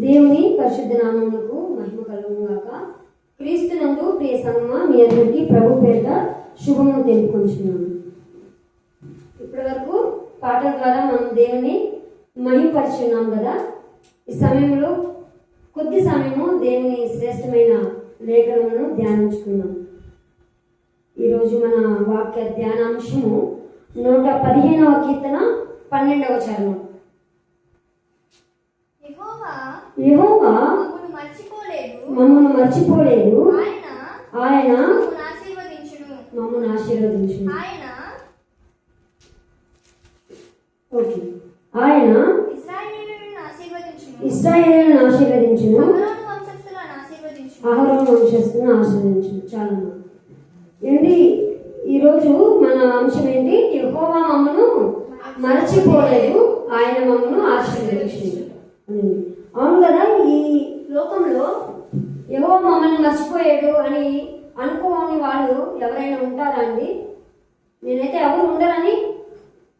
దేవుని పరిశుద్ధ నామమునకు మహిమ కలుగును గాక. క్రీస్తునందు ప్రియ సంగమా, మీ అందరికీ ప్రభు పేరిట శుభములు తెలుపుకొంచున్నాను. ఇప్పటి వరకు పాటల ద్వారా మనం దేవుని మహిమపరుచున్నాం కదా. ఈ సమయంలో కొద్ది సమయము దేవుని శ్రేష్టమైన లేఖనమును ధ్యానించుకున్నాం. ఈరోజు మన వాక్య ధ్యానాంశము 115వ కీర్తన 12వ చరణం. యెహోవా మమ్మను మర్చిపోలేదు, ఆయన మమ్మను ఆశీర్వదించును. ఓకే, ఆయన ఇశ్రాయేలును ఆశీర్వదించును, అహరోను వంశస్థులను ఆశీర్వదించును. చాలా ఏంటి ఈరోజు మన అంశం ఏంటి? యెహోవా మమ్మను మరచిపోలేదు, ఆయన మమ్మను ఆశీర్వదించును. అవును కదా. ఈ లోకంలో యెహోవా మమ్మల్ని మర్చిపోయాడు అని అనుకోని వాళ్ళు ఎవరైనా ఉంటారా అండి? నేనైతే ఎవరు ఉండరని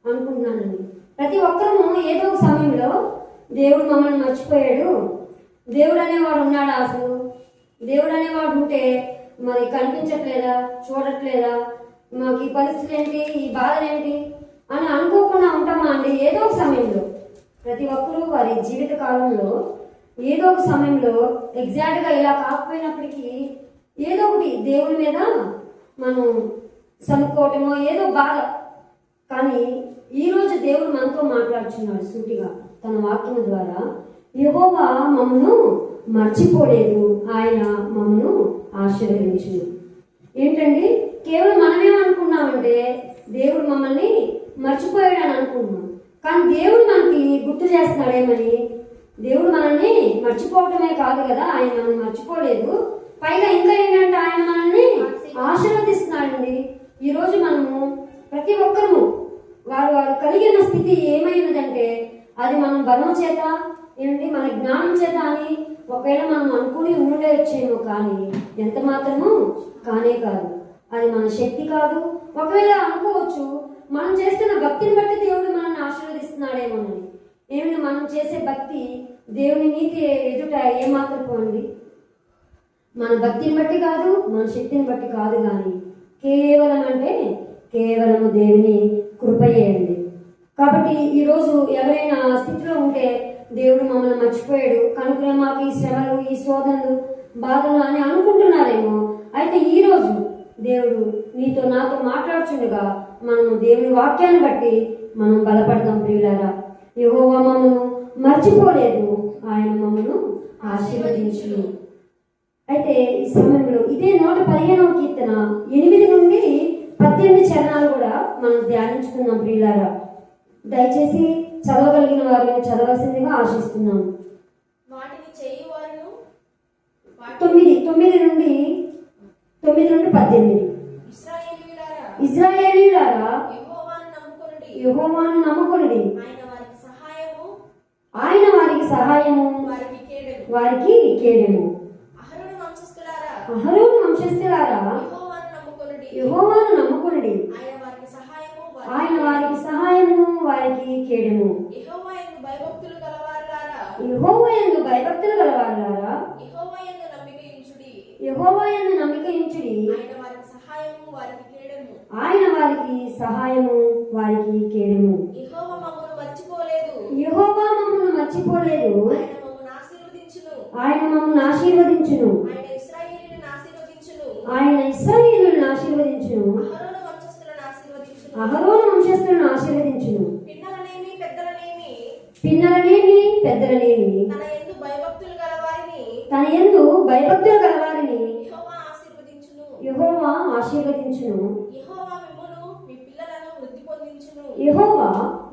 అనుకుంటున్నానండి. ప్రతి ఒక్కరూ ఏదో ఒక సమయంలో దేవుడు మమ్మల్ని మర్చిపోయాడు, దేవుడు అనేవాడు ఉన్నాడా? అసలు దేవుడు అనేవాడు ఉంటే మరి కనిపించట్లేదా, చూడట్లేదా, మాకు ఈ పరిస్థితి ఏంటి, ఈ బాధలు ఏంటి అని అనుకోకుండా ఉంటామా అండి? ఏదో ఒక సమయంలో ప్రతి ఒక్కరూ వారి జీవిత కాలంలో ఏదో ఒక సమయంలో ఎగ్జాక్ట్గా ఇలా కాకపోయినప్పటికీ ఏదో ఒకటి దేవుని మీద మనం సనుక్కోవటమో ఏదో బాధ. కానీ ఈరోజు దేవుడు మనతో మాట్లాడుచున్నాడు సూటిగా తన వాక్యం ద్వారా. యెహోవా మమ్మను మర్చిపోలేదు, ఆయన మమ్మను ఆశీర్వదించును. ఏంటండి, కేవలం మనమేమనుకున్నామంటే దేవుడు మమ్మల్ని మర్చిపోయాడు అని అనుకుంటున్నాం. కానీ దేవుడు మనకి గుర్తు చేస్తున్నాడేమని? దేవుడు మనల్ని మర్చిపోవటమే కాదు కదా, ఆయన మనల్ని మర్చిపోలేదు, పైగా ఇంకా ఏంటంటే ఆయన మనల్ని ఆశీర్వదిస్తున్నాడండి. ఈరోజు మనము ప్రతి ఒక్కరము వారు కలిగిన స్థితి ఏమైనదంటే అది మనం బలం చేత ఏంటి, మన జ్ఞానం చేత అని ఒకవేళ మనం అనుకుని ఉండేచ్చేమో, కానీ ఎంత మాత్రము కానే కాదు. అది మన శక్తి కాదు. ఒకవేళ అనుకోవచ్చు మనం చేస్తున్న భక్తిని బట్టి దేవుడు మనల్ని ఆశీర్వదిస్తున్నాడేమోనని. ఏమైనా మనం చేసే భక్తి దేవుని నీతి ఎదుట ఏమాత్రం పోండి, మన భక్తిని బట్టి కాదు, మన శక్తిని బట్టి కాదు, కానీ కేవలం అంటే కేవలము దేవుని కృపయేయండి. కాబట్టి ఈరోజు ఎవరైనా స్థితిలో ఉంటే దేవుడు మమ్మల్ని మర్చిపోయాడు కనుక మాకు ఈ శ్రమలు, ఈ శోధనలు, బాధలు అని అనుకుంటున్నారేమో. అయితే ఈరోజు దేవుడు నీతో నాతో మాట్లాడుచుండగా మనము దేవుని వాక్యాన్ని బట్టి మనం బలపడతాం. ప్రియులారా, యెహోవా మమ్మను మర్చిపోలేదు, ఆయన మమ్మను ఆశీర్వదించును. అయితే ఈ సమయంలో ఇదే 115వ కీర్తన 8 నుండి 18 చరణాలు కూడా మనం ధ్యానించుకున్నాం. ప్రియులారా, దయచేసి చదవగలిగిన వారిని చదవాల్సిందిగా ఆశిస్తున్నాం. 9 నుండి 18. ఇశ్రాయేలీయులారా, యెహోవాను నమ్ముకొనుడి, ఆయన వారికి సహాయము, వారికి కేడెము. అహరోను వంశస్థులారా, యెహోవాను నమ్ముకొనుడి, ఆయన వారికి సహాయము, వారికి కేడెము. యెహోవా యందు భయభక్తులు గలవారులారా, యెహోవా యందు నమ్మిక ఉంచుడి, ఆయన వారికి సహాయము, వారికి కేడెము. యెహోవా మమ్మను మర్చిపోలేదు, ఆయన మమ్మను ఆశీర్వదించును, ఆయన ఇశ్రాయేలును ఆశీర్వదించును, అహరోను వంశస్థులను ఆశీర్వదించును. పిన్నలనేమి పెద్దలనేమి తన యందు భయభక్తులు గలవారిని యెహోవా ఆశీర్వదించును. యెహోవా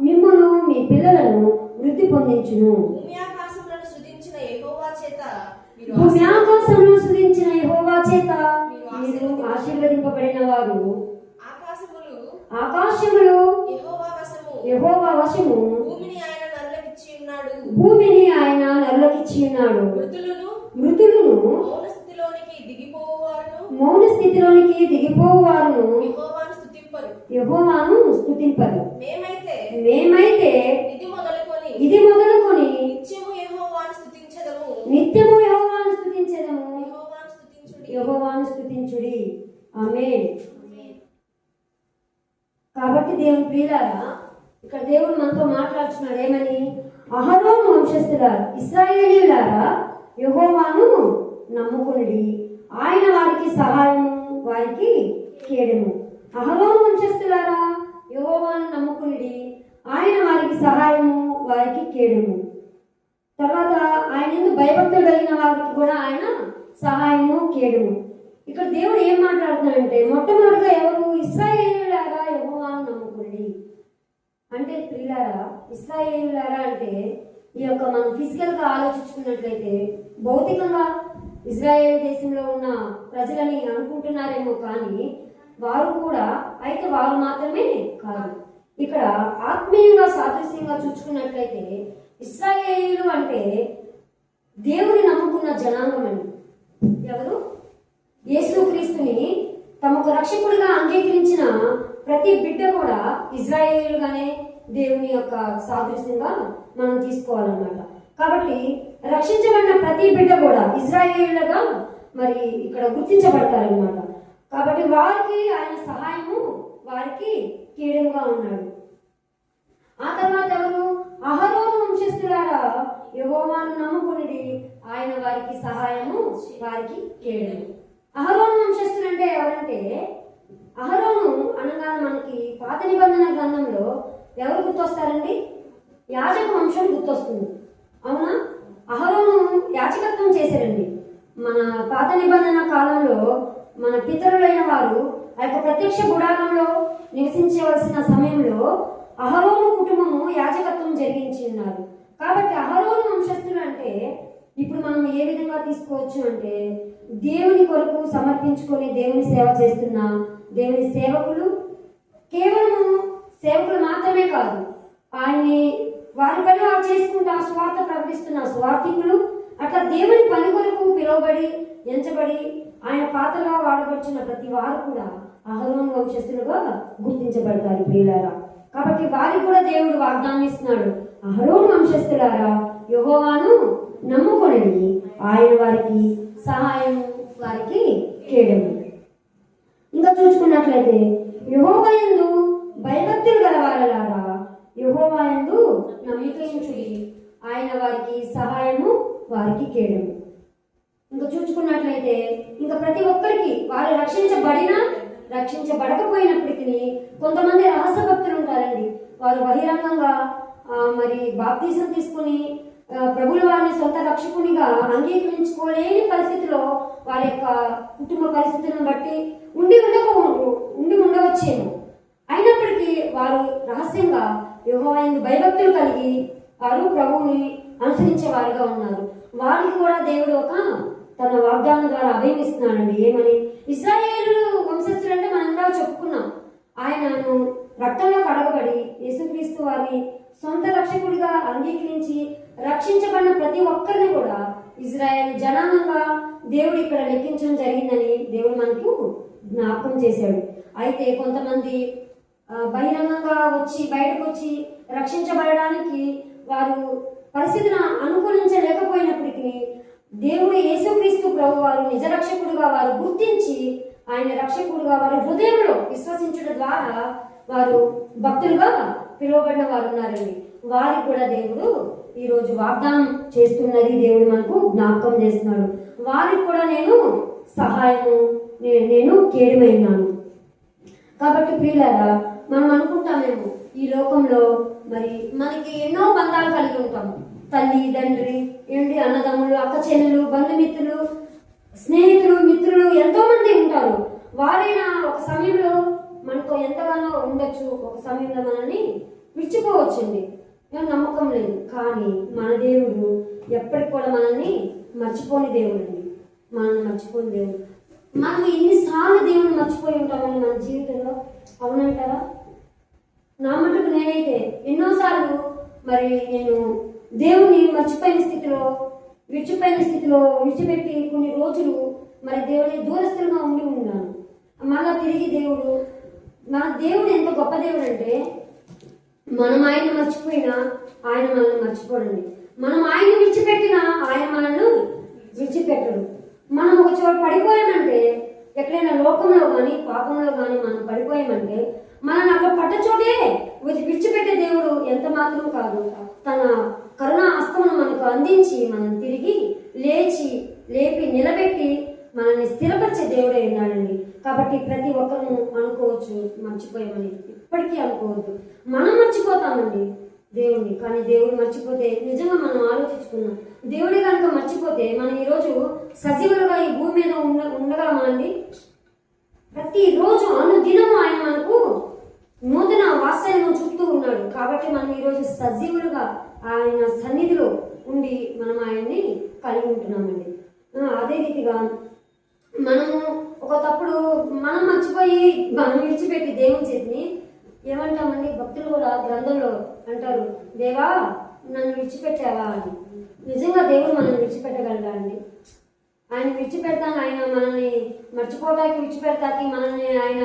మిమ్మును మీ పిల్లలను వృద్ధి పొందించును. భూమి ఆకాశములను సృజించిన యెహోవా చేత మీరు ఆశీర్వదింపబడిన వారు. ఆకాశములు యెహోవా వశము, భూమిని ఆయన నరులకిచ్చి ఉన్నాడు. మృతులను మౌన స్థితిలోనికి దిగిపోవారును యెహోవాను స్తుతింపరు. మేమైతే ఇది మొదలుకొని నిత్యము యెహోవాను స్తుతించెదము దీవించుడి. ఆమేన్. కాబట్టి దేవుని ప్రియులారా, ఇక్కడ దేవుడు మనతో మాట్లాడుతున్నాడు ఏమని? అహరోను వంశస్థులారా, ఇశ్రాయేలీయులారా, యెహోవాను నమ్ముకునుడి, ఆయన వారికి సహాయము, వారికి కేడెము. అహరోను వంశస్థులారా, యెహోవాను నమ్ముకునుడి, ఆయన వారికి సహాయము, వారికి కేడెము. తర్వాత ఆయన ఎందుకు భయభక్తులు కలిగిన వారికి కూడా ఆయన సహాయము, కేడెము. ఇక్కడ దేవుడు ఏం మాట్లాడుతున్నాడంటే, మొట్టమొదటిగా ఎవరు? ఇశ్రాయేలీయులారా, యెహోవాను నమ్ముకునుడి అంటే ప్రియులారా, ఇశ్రాయేలీయులారా అంటే ఈ యొక్క మనం ఫిజికల్గా ఆలోచించుకున్నట్లయితే భౌతికంగా ఇజ్రాయేల్ దేశంలో ఉన్న ప్రజలని అనుకుంటున్నారేమో, కానీ వారు కూడా అయితే వారు మాత్రమే కాదు. ఇక్కడ ఆత్మీయంగా సాదృశ్యంగా చూసుకున్నట్లయితే ఇశ్రాయేలీయులు అంటే దేవుని నమ్ముకున్న జనాంగం అండి. ఎవరు? యేసుక్రీస్తుని తమకు రక్షకుడిగా అంగీకరించిన ప్రతి బిడ్డ కూడా ఇజ్రాయేలీయులుగానే దేవుని యొక్క సాదృశ్యంగా మనం తీసుకోవాలన్నమాట. కాబట్టి రక్షించబడిన ప్రతి బిడ్డ కూడా ఇజ్రాయేలీయులుగా మరి ఇక్కడ గుర్తించబడతారనమాట. కాబట్టి వారికి ఆయన సహాయము, వారికి కీడెముగా ఉన్నాడు. ఆ తర్వాత ఎవరు? అహరోను వంశస్థులారా, యెహోవాను నమ్ముకునిడి, ఆయన వారికి సహాయము, వారికి కేడెము. అహరోను వంశస్థులు అంటే ఎవరంటే, అహరోను అనగా మనకి పాత నిబంధన గ్రంథంలో ఎవరు గుర్తొస్తారండి? యాజక వంశం గుర్తొస్తుంది. అవునా? అహరోను యాజకత్వం చేశారండి. మన పాత నిబంధన కాలంలో మన పితరులైన వారు ఆ యొక్క ప్రత్యక్ష గుడారంలో నివసించవలసిన సమయంలో అహరోను కుటుంబము యాజకత్వం జరిగించి ఉన్నారు. కాబట్టి అహరోను వంశస్థులు అంటే ఇప్పుడు మనం ఏ విధంగా తీసుకోవచ్చు అంటే, దేవుని కొరకు సమర్పించుకొని దేవుని సేవ చేస్తున్న దేవుని సేవకులు, కేవలము సేవకులు మాత్రమే కాదు, ఆయన్ని వారి పని వారు చేసుకుంటూ ఆ స్వార్థ ప్రకటిస్తున్న స్వార్థికులు, అట్లా దేవుని పని కొరకు పిలువబడి ఎంచబడి ఆయన పాత్రగా వాడబడుచున్న ప్రతి వారు కూడా అహరోను వంశస్థులుగా గుర్తించబడతారు ప్రియులారా. కాబట్టి వారికి కూడా దేవుడు వాగ్దానం ఇస్తున్నాడు, అహరోను వంశస్థులారా, యెహోవాను నమ్ముకొనండి, ఆయన వారికి సహాయం, వారికి కేడెము. ఇంకా చూసుకున్నట్లయితే యెహోవా యందు భయభక్తులు గలవారలారా, యెహోవా యందు నమ్మిక ఉంచుడి, ఆయన వారికి సహాయము, వారికి కేడెము. ఇంకా చూసుకున్నట్లయితే ఇంకా ప్రతి ఒక్కరికి వారు రక్షించబడకపోయినప్పటికీ కొంతమంది రహస్య భక్తులు ఉంటారండి. వారు బహిరంగంగా మరి బాప్తీసం తీసుకుని ప్రభుల వారిని సొంత రక్షకునిగా అంగీకరించుకోలేని పరిస్థితిలో వారి యొక్క కుటుంబ పరిస్థితులను బట్టి ఉండి ఉండవచ్చేమో. అయినప్పటికీ వారు రహస్యంగా యెహోవా యందు భయభక్తులు కలిగి వారు ప్రభువుని అనుసరించే వారుగా ఉన్నారు. వారికి కూడా దేవుడు ఒక తన వాగ్దానం ద్వారా అభయం ఇస్తున్నాడండి. ఏమని? ఇశ్రాయేలు వంశస్థులు అంటే మనం ఇందాక చెప్పుకున్నాం, ఆయనను రక్తంలో కడగబడి యేసుక్రీస్తు వారిని సొంత రక్షకుడిగా అంగీకరించి రక్షించబడిన ప్రతి ఒక్కరిని కూడా ఇజ్రాయేల్ జనాంగంగా దేవుడు ఇక్కడ లెక్కించడం జరిగిందని దేవుడు మనకు జ్ఞాపకం చేశాడు. అయితే కొంతమంది బహిరంగంగా బయటకు వచ్చి రక్షించబడడానికి వారు పరిస్థితిని అనుకూలించలేకపోయినప్పటికీ దేవుడు యేసుక్రీస్తు ప్రభు వారు నిజ రక్షకుడుగా వారు గుర్తించి ఆయన రక్షకుడుగా వారి హృదయంలో విశ్వసించడం ద్వారా వారు భక్తులుగా పిలువబడిన వారు ఉన్నారండి. వారికి కూడా దేవుడు ఈరోజు వాగ్దానం చేస్తున్నది దేవుడు మనకు జ్ఞాపకం చేస్తున్నాడు. వారికి కూడా నేను సహాయము, నేను కేడమైనాను. కాబట్టి ప్రియులారా, మనం అనుకుంటామేమో ఈ లోకంలో మరి మనకి ఎన్నో బంధాలు కలిగి ఉంటాము. తల్లి, తండ్రి, అన్నదమ్ములు, అక్క చెల్లెలు, బంధుమిత్రులు, స్నేహితులు, మిత్రులు ఎంతో మంది ఉంటారు. వారైనా ఒక సమయంలో మనతో ఎంతగానో ఉండొచ్చు, ఒక సమయంలో మనల్ని విడిచిపోవచ్చండి, నమ్మకం లేదు. కానీ మన దేవుడు ఎప్పటికి కూడా మనల్ని మర్చిపోని దేవుడు అండి. మనల్ని మర్చిపోని దేవుడు. మనం ఎన్నిసార్లు దేవుని మర్చిపోయి ఉంటామని మన జీవితంలో, అవునంటారా? నా మటుకు నేనైతే ఎన్నోసార్లు మరి నేను దేవుని మర్చిపోయిన స్థితిలో, విడిచిపెట్టి కొన్ని రోజులు మరి దేవుని దూరస్తులుగా ఉన్నాను. మళ్ళా తిరిగి మన దేవుడు ఎంత గొప్ప దేవుడు అంటే, మనం ఆయన మర్చిపోయినా ఆయన మనల్ని మర్చిపోడండి. మనం ఆయన విడిచిపెట్టినా ఆయన మనల్ని విడిచిపెట్టడు. మనం ఒక చోట పడిపోయామంటే ఎక్కడైనా లోకంలో కానీ పాపంలో కానీ మనం పడిపోయామంటే మనల్ని అక్కడ పట్టచోటే విడిచిపెట్టే దేవుడు ఎంత మాత్రం కాదు. తన కరుణా హస్తమును మనకు అందించి మనం తిరిగి లేపి నిలబెట్టి మనల్ని స్థిరపరిచే దేవుడే ఉన్నాడండి. కాబట్టి ప్రతి ఒక్కరూ అనుకోవచ్చు మర్చిపోయామని, ఇప్పటికీ అనుకోవద్దు. మనం మర్చిపోతామండి దేవుణ్ణి, కానీ దేవుడు మర్చిపోతే నిజంగా మనం ఆలోచించుకున్నాం. దేవుడే కనుక మర్చిపోతే మనం ఈరోజు సజీవులుగా ఈ భూమి మీద ఉండగలమా అండి? ప్రతిరోజు అనుదినము ఆయన మనకు నూతన వాత్సల్యం చూపుతూ ఉన్నాడు. కాబట్టి మనం ఈరోజు సజీవులుగా ఆయన సన్నిధిలో ఉండి మనం ఆయన్ని కలిగి ఉంటున్నామండి. అదే రీతిగా మనము ఒక తప్పుడు మనం మర్చిపోయి మనం విడిచిపెట్టి దేవుని చేతిని ఏమంటామండి? భక్తులు కూడా గ్రంథంలో అంటారు, దేవా నన్ను విడిచిపెట్టావా అని. నిజంగా దేవుడు మనల్ని విడిచిపెట్టగలరా అండి? ఆయన విడిచిపెడతాను, ఆయన మనల్ని మర్చిపోవడానికి విడిచిపెడతాకి మనల్ని ఆయన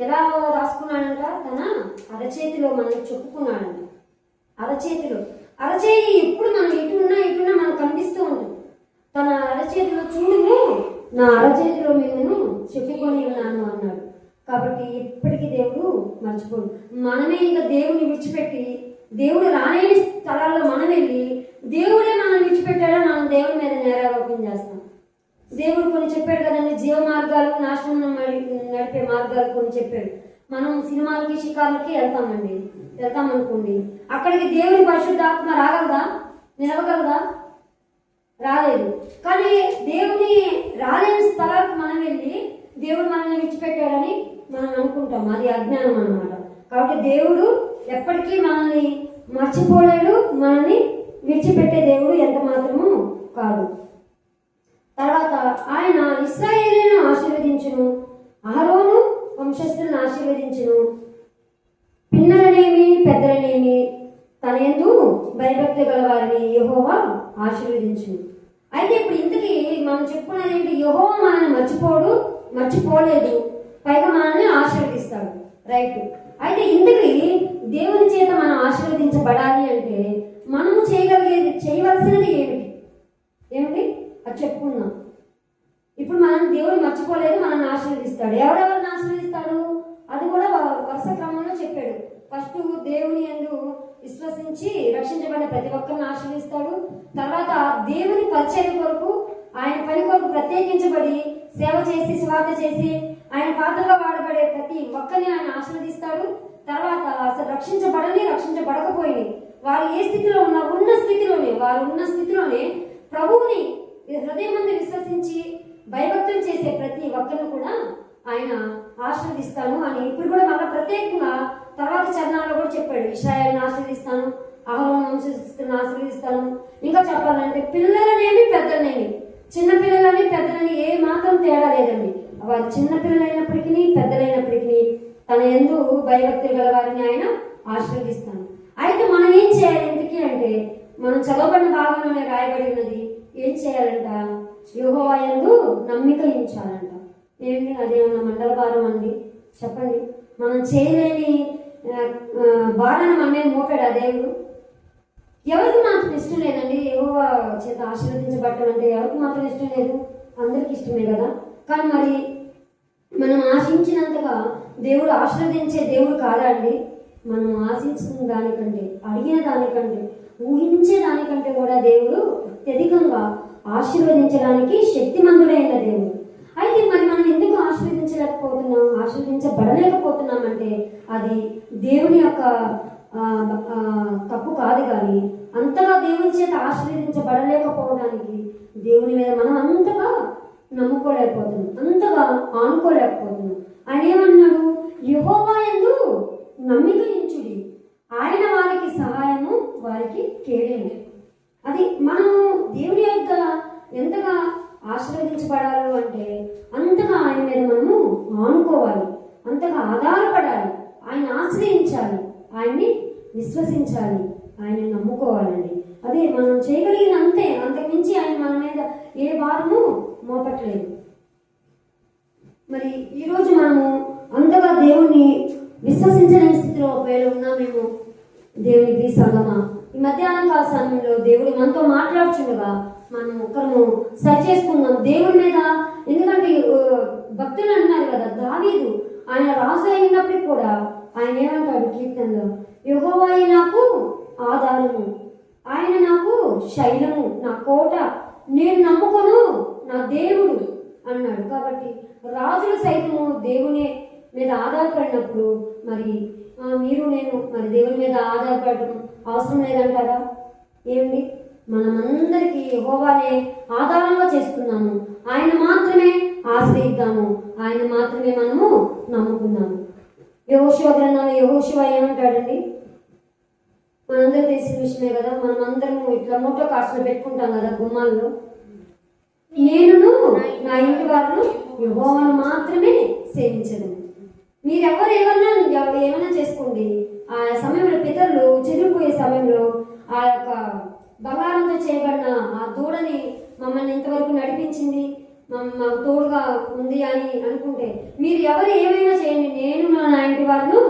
ఎలా రాసుకున్నాడంట? తన అరచేతిలో మనల్ని చెప్పుకున్నాడంట. అరచేయి ఎప్పుడు మనం ఇటున్నా మనకు కనిపిస్తూ ఉంటుంది. తన అరచేతిలో చూడుము, నా అరచేతిలో నేను చెప్పుకొని ఉన్నాను అన్నాడు. కాబట్టి ఎప్పటికీ దేవుడు మర్చిపోడు. మనమే ఇంకా దేవుని విడిచిపెట్టి దేవుడు రాలేని స్థలాల్లో మనం వెళ్ళి దేవుడే మనల్ని విడిచిపెట్టాడో మనం దేవుని మీద నేరారోపణ చేస్తాం. దేవుడు కొన్ని చెప్పాడు కదండి, జీవ మార్గాలు, నాశనం నడిపే మార్గాలు కొన్ని చెప్పాడు. మనం సినిమాలకి షికార్లకి వెళ్తాం అనుకోండి, అక్కడికి దేవుని పరిశుద్ధాత్మ రాగలదా? నిలవగలదా? రాలేదు. కానీ దేవుని రాలేని స్థలాలకు మనం వెళ్ళి దేవుడు మనల్ని విడిచిపెట్టాడని మనం అనుకుంటాం. అది అజ్ఞానం అన్నమాట. కాబట్టి దేవుడు ఎప్పటికీ మనల్ని మర్చిపోలేడు, మనల్ని విడిచిపెట్టే దేవుడు ఎంత మాత్రము కాదు. తర్వాత ఆయన ఇశ్రాయేలును ఆశీర్వదించును, అహరోను వంశస్థులను ఆశీర్వదించును, పిన్నలనేమి పెద్దలనేమి తన యందు భయభక్తి గల వారిని యెహోవా ఆశీర్వదించును. అయితే ఇప్పుడు ఇంతకీ మనం చెప్పుకున్నది ఏంటి? యెహోవా మనల్ని మర్చిపోలేదు, పైగా మనల్ని ఆశీర్వదిస్తాడు. రైట్. అయితే ఇంతకీ దేవుని చేత మనం ఆశీర్వదించబడాలి అంటే మనము చేయవలసినది ఏమిటి అది చెప్పుకుందాం. ఇప్పుడు మనం దేవుడు మర్చిపోలేదు, మనల్ని ఆశీర్వదిస్తాడు. ఎవరెవరిని ఆశీర్వదిస్తాడు? అది కూడా వరుస క్రమంలో చెప్పాడు. ఫస్ట్ దేవుని యందు విశ్వసించి రక్షించబడిన ప్రతి ఒక్కరిని ఆశీర్వదిస్తాడు. తర్వాత దేవుని పరిచర్య కొరకు, ఆయన పని కొరకు ప్రత్యేకించబడి సేవ చేసి స్వార్థ చేసి ఆయన పాత్రగా వాడబడే ప్రతి ఒక్కరిని ఆయన ఆశీర్వదిస్తాడు. తర్వాత అసలు రక్షించబడకపోయి వారు ఏ స్థితిలో ఉన్న స్థితిలోనే ప్రభువుని హృదయమందు విశ్వసించి భయభక్తులు చేసే ప్రతి ఒక్కరిని కూడా ఆయన ఆశీర్వదిస్తాను అని ఇప్పుడు కూడా మళ్ళీ ప్రత్యేకంగా తర్వాత చరణాల్లో కూడా చెప్పాడు. ఇశ్రాయేలును ఆశీర్వదిస్తాను, అహరోను వంశస్థులను ఆశీర్వదిస్తాను. ఇంకా చెప్పాలంటే పిల్లలనేమి పెద్దలనేమి, చిన్న పిల్లలని పెద్దలని ఏ మాత్రం తేడా లేదండి. వారు చిన్న పిల్లలైనప్పటికీ పెద్దలైనప్పటికీ తన యందు భయభక్తులు గల వారిని ఆయన ఆశీర్వదిస్తాను. అయితే మనం ఏం చేయాలి ఇంతకీ అంటే, మనం చదవబడిన భాగంలోనే రాయబడి ఉన్నది ఏం చేయాలంట? యెహోవా యందు నమ్మిక ఉంచాలంట. ఏంటి? అదేమన్నా మండల భారం అండి? చెప్పండి. మనం చేయలేని భారాన్ని మన మీద మోపాడు ఆ దేవుడు. ఎవరికి మాత్రం ఇష్టం లేదండి యెహోవా చేత ఆశీర్వదించబడటం అంటే? ఎవరికి మాత్రం ఇష్టం లేదు? అందరికి ఇష్టమే కదా. కానీ మరి మనం ఆశించినంతగా దేవుడు ఆశీర్వదించే దేవుడు కాదా అండి? మనం ఆశించిన దానికంటే, అడిగిన దానికంటే, ఊహించే దానికంటే కూడా దేవుడు అత్యధికంగా ఆశీర్వదించడానికి శక్తిమంతుడైన దేవుడు. అయితే మరి మనం ఎందుకు ఆశీర్వదించబడలేకపోతున్నామంటే అది దేవుని యొక్క తప్పు కాదు. కానీ అంతగా దేవుని చేత ఆశీర్వదించబడలేకపోవడానికి దేవుని మీద మనం అంతగా నమ్ముకోలేకపోతున్నాం, అంతగా ఆనుకోలేకపోతున్నాం. ఆయన ఏమన్నాడు? యెహోవా యందు నమ్మిక ఉంచుడి, ఆయన వారికి సహాయము, వారికి కేడేము. అది మనము దేవుని యొక్క ఎంతగా ఆశీర్వదించబడాలి అంటే అంతగా ఆయన మీద మనము ఆనుకోవాలి, అంతగా ఆధారపడాలి, ఆయన ఆశ్రయించాలి, ఆయన్ని విశ్వసించాలి, ఆయన నమ్ముకోవాలండి. అదే మనం చేయగలిగిన అంతే, అంతకుమించి ఆయన మన మీద ఏ భారము మోపట్లేదు. మరి ఈరోజు మనము అంతగా దేవుణ్ణి విశ్వసించలేని స్థితిలో ఒకవేళ ఉన్నామేమో. దేవునికి సంగమా, ఈ మధ్యాహ్నం కాల సమయంలో దేవుడు మనతో మాట్లాడుచుండగా మనం ఒకరము సరి చేసుకుందాం దేవుడి మీద. ఎందుకంటే భక్తులు అన్నారు కదా, దావీదు ఆయన రాజు అయినప్పటికీ కూడా ఆయన ఏమంటాడు కీర్తనలో, యెహోవాయే నాకు ఆధారము, ఆయన నాకు శైలము, నా కోట, నేను నమ్ముకొను నా దేవుడు అన్నాడు. కాబట్టి రాజులు సైతము దేవుని మీద ఆధారపడినప్పుడు మరి మీరు నేను మరి దేవుని మీద ఆధారపడడం అవసరం లేదంటారా? ఏమిటి, మనమందరికీ యెహోవానే ఆధారంగా చేసుకున్నాము, ఆయన మాత్రమే ఆశ్రయిద్దాము, ఆయన మాత్రమే మనము నమ్ముకున్నాము. యెహోషువ గ్రంథంలో యెహోషువ ఏమంటాడండి? మనందరూ తెలిసిన విషయమే కదా, మనం అందరము ఇట్లా మోటో కార్డ్స్లో పెట్టుకుంటాం కదా గుమ్మాల్లో, నేనును నా ఇంటి వారు యెహోవాను మాత్రమే సేవించడం. మీరెవరు ఏమైనా చేసుకోండి, ఆ సమయంలో పితరులు చెదిరిపోయే సమయంలో ఆ యొక్క బంగారంతో చేయబడిన ఆ దూడని మమ్మల్ని ఇంతవరకు నడిపించింది, మాకు తోడుగా ఉంది అని అనుకుంటే, మీరు ఎవరు ఏమైనా చేయండి, నేను నా ఇంటి వారు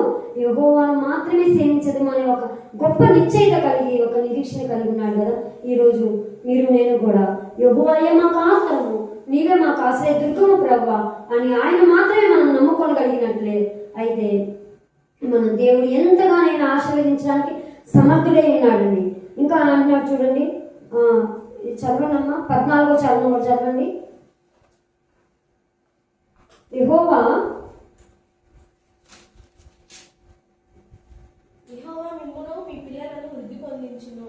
యెహోవాను మాత్రమే సేవించదు అనే ఒక గొప్ప నిశ్చయిత కలిగి ఒక నిరీక్షణ కలిగి ఉన్నాడు కదా. ఈరోజు మీరు నేను కూడా యెహోవాయే మాకు ఆధారము, నీవే మాకు ఆశ్రయ దుర్గము ప్రభువా అని ఆయన మాత్రమే మనం నమ్ముకోగలిగినట్లే అయితే మనం దేవుడు ఎంతగానైనా ఆశీర్వదించడానికి సమర్థుడై ఉన్నాడండి. ఇంకా అంటున్నాడు చూడండి, చదవండమ్మా 14వ చరణం కూడా చదవండి. యెహోవా మిమ్మును మీ పిల్లలను వృద్ధి పొందించును.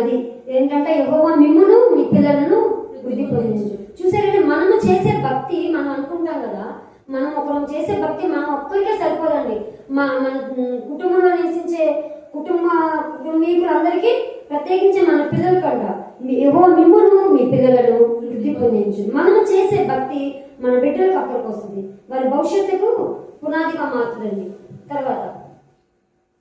అది ఏంటంటే యెహోవా మిమ్మును మీ పిల్లలను వృద్ధి పొందించు. చూసారంటే మనము చేసే భక్తి, మనం అనుకుంటాం కదా, మనం ఒకరు చేసే భక్తి మనం ఒక్కరికే సరిపోదండి. మన కుటుంబంలో నివసించే కుటుంబీకులందరికీ, ప్రత్యేకించి మన పిల్లల కంట యెహోవా మిమ్మును మీ పిల్లలను వృద్ధి పొందించు. మనము చేసే భక్తి మన బిడ్డలకు అక్కడికి వస్తుంది, వారి భవిష్యత్తుకు పునాదిగా మారుతుందండి. తర్వాత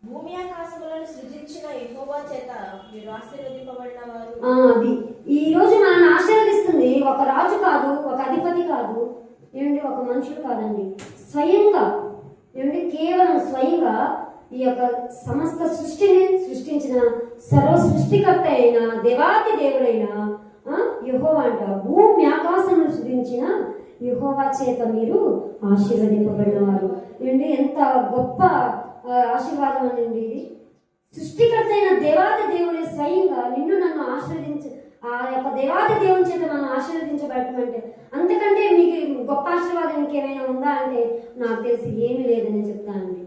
భూమి ఆకాశములను సృజించిన యెహోవా చేత మీరు ఆశీర్వదింపబడిన వారు. అది ఈ రోజు మనల్ని ఆశీర్వదిస్తుంది ఒక రాజు కాదు, ఒక అధిపతి కాదు, ఏమండి ఒక మనుషులు కాదండి, స్వయంగా ఏమండి కేవలం స్వయంగా ఈ యొక్క సమస్త సృష్టిని సృష్టించిన సర్వ సృష్టికర్త అయిన దేవాది దేవుడైన యెహోవా అంట. భూమి ఆకాశమును సృజించిన యెహోవా చేత మీరు ఆశీర్వదింపబడిన వారు. ఏమండి ఎంత గొప్ప ఆశీర్వాదం అండి ఇది. సృష్టికర్త అయిన దేవాది దేవుడే స్వయంగా నిన్ను నన్ను ఆ యొక్క దేవాది దేవుని చేత మనం ఆశీర్వదించబడటమంటే అంతకంటే మీకు గొప్ప ఆశీర్వాదం ఇంకేమైనా ఉందా అంటే నాకు తెలిసి ఏమీ లేదని చెప్తానండి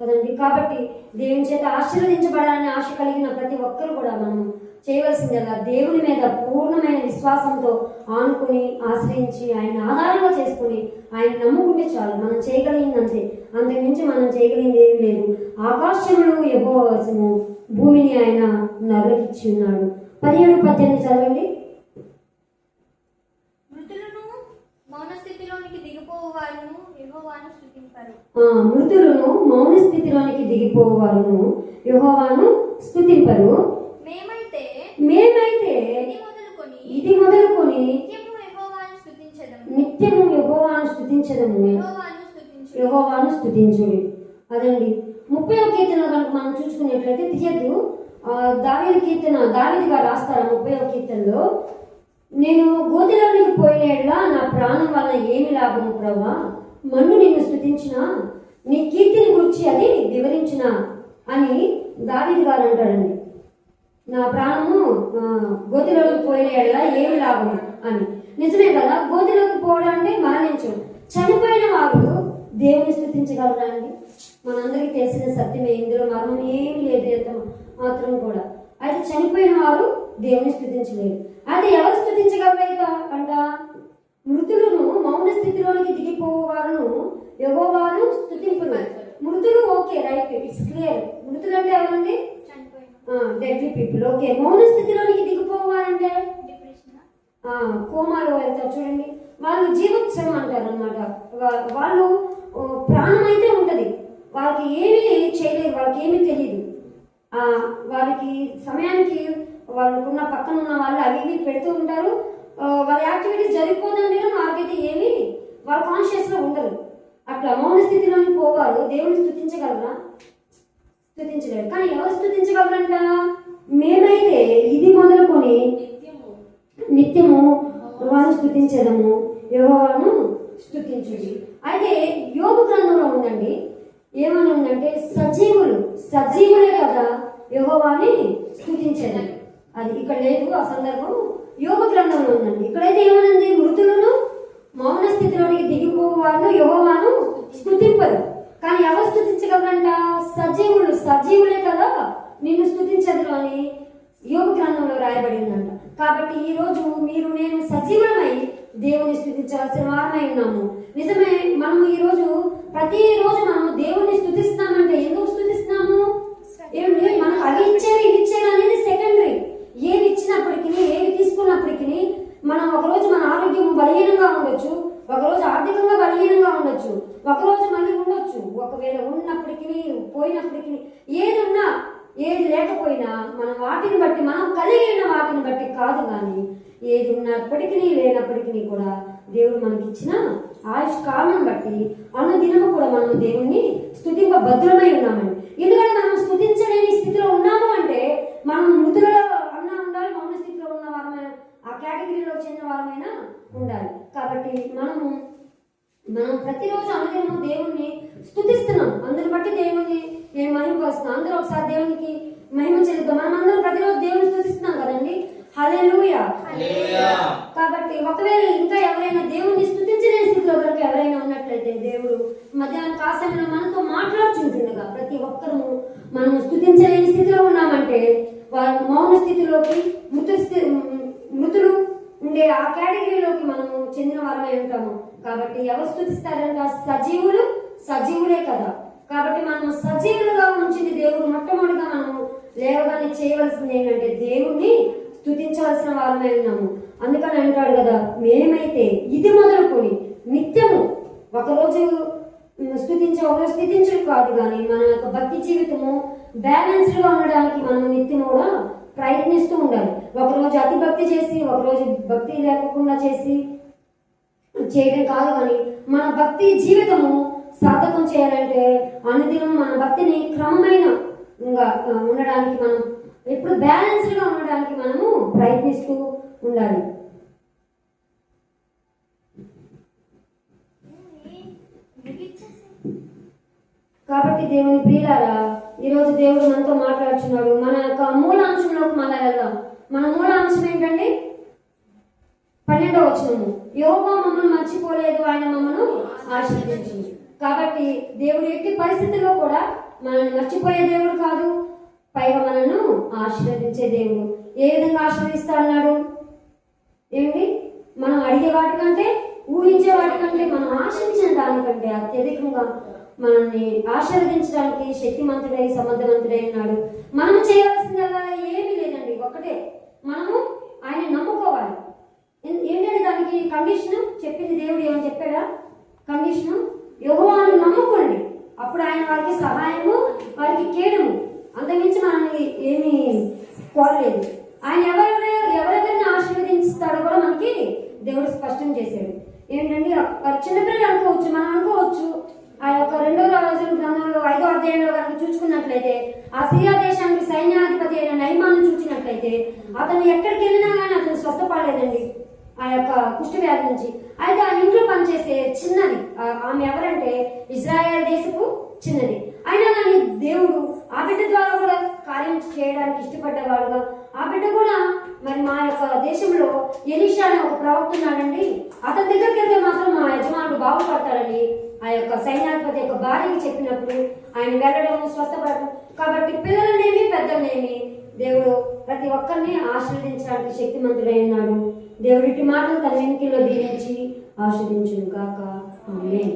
కదండి. కాబట్టి దేవుని చేత ఆశీర్వదించబడాలని ఆశ కలిగిన ప్రతి ఒక్కరు కూడా మనం చేయవలసిందల్లా దేవుని మీద పూర్ణమైన విశ్వాసంతో ఆనుకుని ఆశ్రయించి ఆయన ఆధారంగా చేసుకుని ఆయన నమ్ముకుంటే చాలు. మనం చేయగలిగిందంతే, అంతకుమించి మనం చేయగలిగింది ఏమి లేదు. ఆకాశములు యెహోవా వశము, భూమిని ఆయన నరులకిచ్చి ఉన్నాడు. 17-18 చదవండి. మృతులను మౌన స్థితిలోనికి దిగిపోవు వారును యెహోవాను స్తుతింపరు. మృతులను మౌన స్థితిలోనికి దిగిపోవు వారును యెహోవాను స్తుతింపరు. మేమైతే ఇది మొదలుకొని నిత్యము యెహోవాను స్తుతించదము, యెహోవాను స్తుతించుడి. అదండి 30వ కీర్తన కనుక మనం చూసుకున్నట్లయితే తీయద్దు, దావీదు కీర్తన, దావీదు గారు రాస్తారు 30వ కీర్తనలో, నేను గోతిలోనికి పోయినట్లా నా ప్రాణం వల్ల ఏమి లాభము ప్రభా, మన్ను నిన్ను స్తుతించిన నీ కీర్తిని గురించి అది వివరించిన అని దావీదు గారు అంటాడండి. నా ప్రాణము గోతిలోకి పోయిన ఎడల ఏమి లాభం అని. నిజమే కదా, గోతిలోకి పోవడం అంటే మరణించడం. చనిపోయిన వారు దేవుని స్తుతించగలరా అండి? మనందరికీ తెలిసిన సత్యమే, ఇందులో మరణం ఏమి లేదు ఎంత మాత్రం కూడా. అయితే చనిపోయిన వారు దేవుని స్తుతించలేరు. అయితే ఎవరు స్తుతించగలరైతే అంట, మృతులను మౌన స్థితిలోనికి దిగిపోవారును యెహోవాను స్తుతింపును. మృతులు ఓకే, రైట్, ఇట్స్ క్లియర్. మృతులు అంటే ఎవరండి? Deadly people. ఓకే, మౌన స్థితిలోనికి దిగిపోవాలంటే కోమాలో వెళ్తారు చూడండి, వాళ్ళు జీవోత్సవం అంటారు అనమాట. వాళ్ళు ప్రాణం అయితే ఉంటది, వాళ్ళకి ఏమీ చేయలేదు, వాళ్ళకి ఏమీ తెలియదు. వారికి సమయానికి వాళ్ళకున్న పక్కన ఉన్న వాళ్ళు అవి ఇవి పెడుతూ ఉంటారు, వాళ్ళ యాక్టివిటీస్ జరిగిపోతుంది కానీ వాళ్ళకైతే ఏమీ వాళ్ళ కాన్షియస్లో ఉండదు. అట్లా మౌన స్థితిలోనికి పోవారు దేవుని స్తుతించగలరా? స్తుతించలేరు. కానీ ఎవరు స్తుతించగలరంట? మేమైతే ఇది మొదలుకొని నిత్యము యెహోవాను స్తుతించదము, యెహోవాను స్తుతించుడి. అయితే యోబు గ్రంథంలో ఉందండి, ఏమని ఉందంటే సజీవులే కదా యెహోవాని స్తుతించేది. అది ఇక్కడ లేదు ఆ సందర్భం, యోబు గ్రంథంలో ఉందండి. ఇక్కడైతే ఏమనుంది, మృతులను మౌన స్థితిలోనికి దిగిపోవు వారు యెహోవాను స్తుతింపరు. కానీ ఎవరు స్తుతించగలరంట? సజీవులే కదా నిన్ను స్తుతించదు అని యోబు గ్రంథంలో రాయబడి ఉందంట. కాబట్టి ఈ రోజు మీరు నేను సజీవులమై దేవుని స్తుతించాల్సిన వారమై ఉన్నాము. నిజమే, మనం ఈ రోజు ప్రతిరోజు మనం దేవుని స్తుతిస్తున్నామంటే ఎందుకు స్తుతిస్తున్నాము? ఏమిటి, మనకు అవి ఇచ్చారు ఇవి ఇచ్చారు అనేది సెకండరీ. ఏవి ఇచ్చినప్పటికీ, ఏవి తీసుకున్నప్పటికీ మనం ఒకరోజు మన ఆరోగ్యం బలహీనంగా ఉండొచ్చు, ఒకరోజు ఆర్థికంగా బలహీనంగా ఉండొచ్చు, ఒకరోజు మళ్ళీ ఉండొచ్చు. ఒకవేళ ఉన్నప్పటికీ పోయినప్పటికీ, ఏది ఉన్నా ఏది లేకపోయినా మనం వాటిని బట్టి, మనం కలిగిన వాటిని బట్టి కాదు, కానీ ఏది ఉన్నప్పటికీ లేనప్పటికీ కూడా దేవుడు మనకి ఇచ్చిన ఆయుష్ కాలం బట్టి అనుదినము కూడా మనం దేవుణ్ణి స్తుతింప భద్రమై ఉన్నామని. ఎందుకంటే మనం స్తుతించలేని స్థితిలో ఉన్నాము అంటే మనం మృతులలో అన్నా ఉండాలి, మౌన స్థితిలో ఉన్న వారమైన ఆ కేటగిరీలో చెందిన వారమైనా ఉండాలి. కాబట్టి మనం ప్రతిరోజు అనుదినము దేవుణ్ణి స్తుతిస్తున్నాం. అందుని బట్టి దేవుణ్ణి నేను మహిమపరుస్తున్నాం. అందరూ ఒకసారి దేవునికి మహిమ చెల్లిద్దాం. మనం అందరం ప్రతిరోజు దేవుని స్తుతిస్తున్నాం కదండి. హల్లెలూయా. కాబట్టి ఒకవేళ ఇంకా ఎవరైనా దేవుణ్ణి స్తుతించలేని స్థితిలో కనుక ఎవరైనా ఉన్నట్లయితే దేవుడు మధ్యాహ్నం కాసేపులో మనతో మాట్లాడుచుంటుండగా, ప్రతి ఒక్కరూ మనం స్తుతించలేని స్థితిలో ఉన్నామంటే వారి మౌన స్థితిలోకి, మృతులు ఉండే ఆ కేటగిరీలోకి మనము చెందిన వారమై ఉంటాము. కాబట్టి ఎవరు స్తుతిస్తారంట? సజీవులే కదా. కాబట్టి మనం సజీవులుగా ఉంచింది దేవుడు. మొట్టమొదటిగా మనము లేవగానే చేయవలసింది ఏంటంటే దేవుణ్ణి స్తుతించవలసిన వారమై ఉన్నాము. అందుకని అంటాడు కదా, మేమైతే ఇది మొదలుకొని నిత్యము ఒకరోజు స్థుతించడం కాదు, కానీ మన యొక్క భక్తి జీవితము బ్యాలెన్స్డ్ గా ఉండడానికి మనం నిత్యం కూడా ప్రయత్నిస్తూ ఉండాలి. ఒకరోజు అతి భక్తి చేసి, ఒకరోజు భక్తి లేకుండా చేయడం కాదు, కానీ మన భక్తి జీవితము సాధకం చేయాలంటే అనుదినం మన భక్తిని క్రమమైన ఉండడానికి, మనం ఎప్పుడు బ్యాలెన్స్డ్ గా ఉండడానికి మనము ప్రయత్నిస్తూ ఉండాలి. కాబట్టి దేవుని ప్రియులారా, ఈరోజు దేవుడు మనతో మాట్లాడుతున్నాడు. మన యొక్క మూలాంశంలోకి మనం వెళ్దాం. మన మూలాంశం ఏంటండి? 12వ వచనము, యెహోవా మమ్మల్ని మర్చిపోలేదు, ఆయన మమ్మల్ని ఆశీర్వదించింది. కాబట్టి దేవుడు ఎట్టి పరిస్థితుల్లో కూడా మనల్ని మర్చిపోయే దేవుడు కాదు, పైగా మనల్ని ఆశీర్వదించే దేవుడు. ఏ విధంగా ఆశీర్వదిస్తా అన్నాడు? ఏమిటి? మనం అడిగే వాటికంటే, ఊహించే వాటికంటే, మనం ఆశించిన దానికంటే అత్యధికంగా మనల్ని ఆశీర్వదించడానికి శక్తిమంతుడై సమర్థవంతుడై ఉన్నాడు. మనం చేయవలసిందల్లా ఏమీ లేదండి, ఒకటే, మనము ఆయన నమ్ముకోవాలి. ఏంటంటే దానికి కండిషన్ చెప్పింది దేవుడు. ఏమని చెప్పాడా కండిషను? యెహోవాను నమ్ముకోండి, అప్పుడు ఆయన వారికి సహాయము, వారికి కేడము. అంతకుమించి మనల్ని ఏమీ కోరలేదు. ఆయన ఎవరెవరిని ఆశీర్వదిస్తాడో కూడా మనకి దేవుడు స్పష్టం చేశాడు. ఏంటంటే చిన్నపిల్లలు అనుకోవచ్చు, మనం అనుకోవచ్చు. ఆ యొక్క 2వ రాజుల గ్రంథంలో 5వ అధ్యాయంలో కనుక చూసుకున్నట్లయితే, ఆ సిరియా దేశానికి సైన్యాధిపతి అయిన నయమాను చూసినట్లయితే అతను ఎక్కడికి వెళ్ళినా కానీ అతను స్వస్థపడలేదండి ఆ యొక్క కుష్ఠవ్యాధి నుంచి. అయితే ఆ ఇంట్లో పనిచేసే చిన్నది ఆమె ఎవరంటే ఇజ్రాయెల్ దేశపు చిన్నది. అయినా కానీ దేవుడు ఆ బిడ్డ ద్వారా కూడా కార్యం చేయడానికి ఇష్టపడ్డవాడుగా, ఆ బిడ్డ కూడా మరి మా యొక్క దేశంలో ఎలీషా అనే ఒక ప్రవక్త ఉన్నాడండి, అతని దగ్గరికి వెళ్తే మాత్రం మా యజమానుడు బాగుపడతాడని ఆ యొక్క సైన్యాధిపతి యొక్క భార్యకి చెప్పినప్పుడు ఆయన వెళ్ళడం, స్వస్థపడడం. కాబట్టి పిల్లలనేమి పెద్దలనేమి దేవుడు ప్రతి ఒక్కరిని ఆశీర్వదించడానికి శక్తిమంతుడై ఉన్నాడు. దేవుడి మాటలు తన వెనుకల్లో దీవించి ఆశీర్వదించును గాక. ఆమేన్.